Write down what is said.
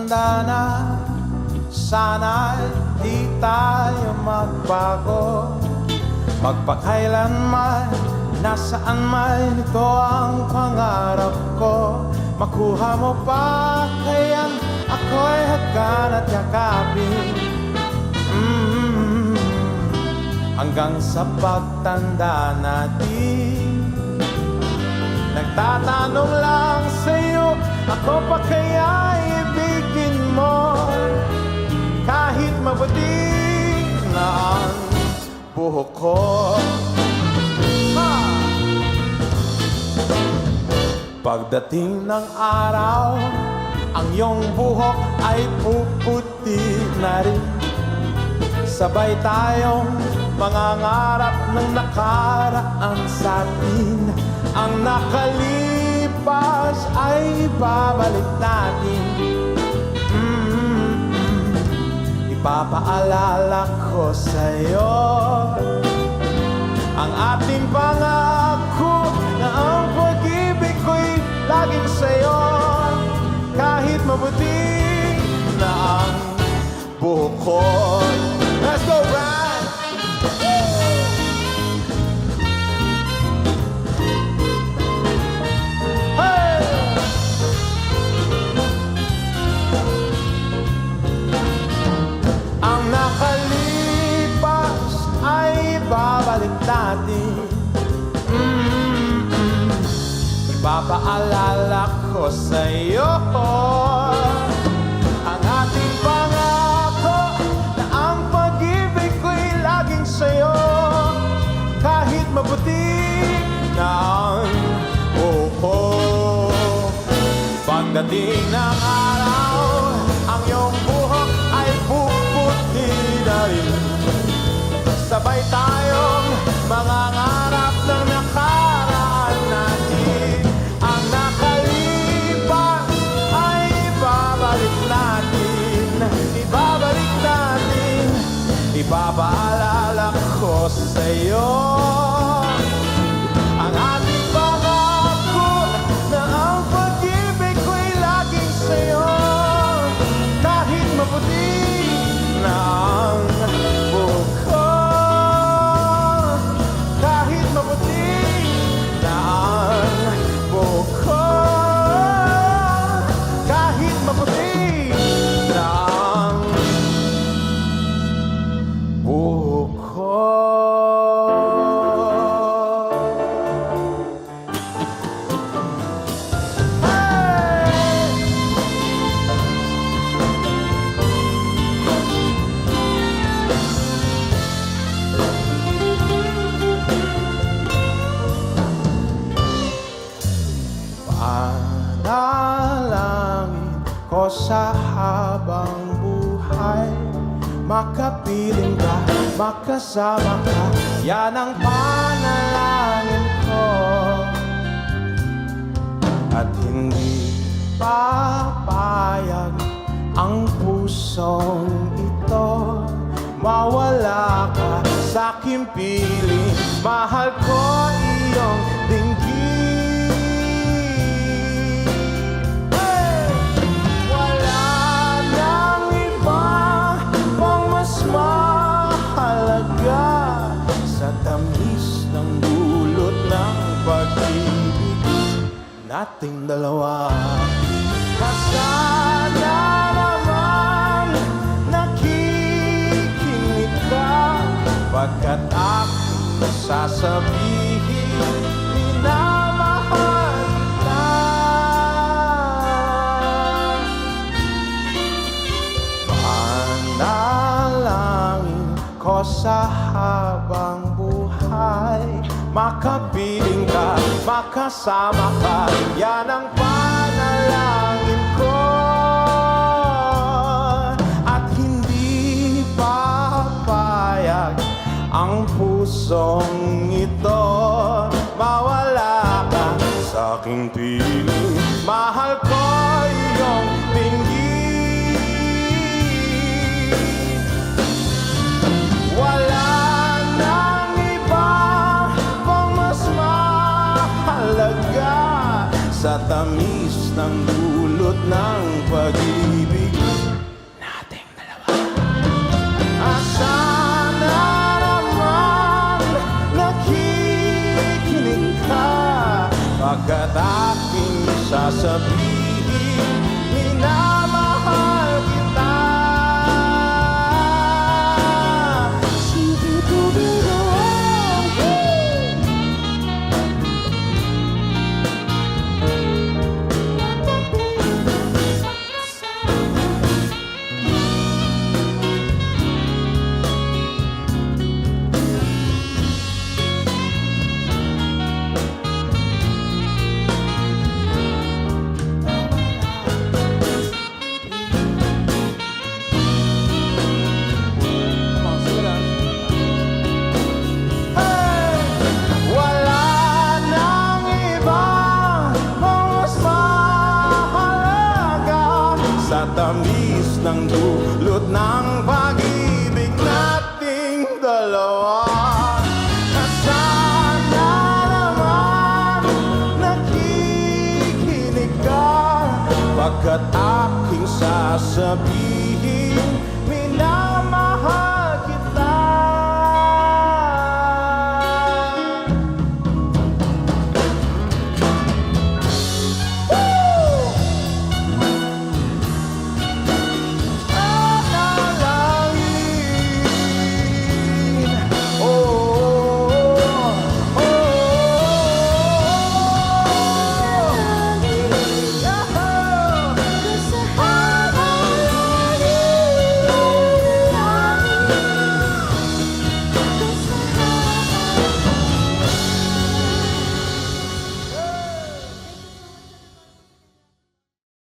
Matanda na, sana'y di tayo magbago. Magpakailanman, nasaan man ito ang pangarap ko. Makuha mo pa kayang ako'y hagkan at yakapin, hanggang sa pagtanda natin. Nagtatanong lang sa'yo, ako pa kaya ibigin mo? Kahit mabuti na ang buhok ko. Pagdating ng araw, ang iyong buhok ay puputi na rin. Sabay tayong mangangarap ng nakaraan sa atin. Ang nakalipas ay babalik natin. Ipapaalala ko sa'yo ang ating pangako na ang pag-ibig ko'y laging sa'yo. Kahit mabuti na ang buhok ko. Let's go, Brad! Hey! Ang nakalipas ay babalik natin. Ipapaalala ko sa'yo ang ating pangako na ang pag-ibig ko'y laging sa'yo. Kahit mabuti na ang buhok. Pagdating ng araw, ang iyong buhok ay puputi na rin. Sabay tayong mangangarap ng nakaraan natin. Ang nakalipas ay ibabalik natin. Ibabalik natin. Ipapaalala ko sa'yo ang ating pangako na ang pag-ibig ko'y laging sa'yo. Kahit maputi na ang buhok ko, kahit maputi na ang buhok ko, kahit maputi na ang buhok ko. Panalangin ko sa habang buhay, makapiling ka, makasama ka, yan ang panalangin ko. At hindi papayag ang pusong ito, mawala ka sa aking piling. Mahal ko iyong dinggin. Tamis ng dulot ng pag-ibig nating dalawa. Sana naman nakikinig ka, pagkat aking sasabihin, minamahal kita. Panalangin ko sa habang buhay, makapiling ka, makasama ka, yan ang panalangin ko. At hindi papayag ang pusong ito, mawala ka sa aking piling. Mahal ko iyong dinggin. Wala nang iba pang mas mahalaga sa tamis ng dulot ng pag-ibig sasabihin, minamahal kita. Sa tamis ng dulot ng pag-ibig nating dalawa, na sana naman nakikinig ka pagkat aking sasabihin.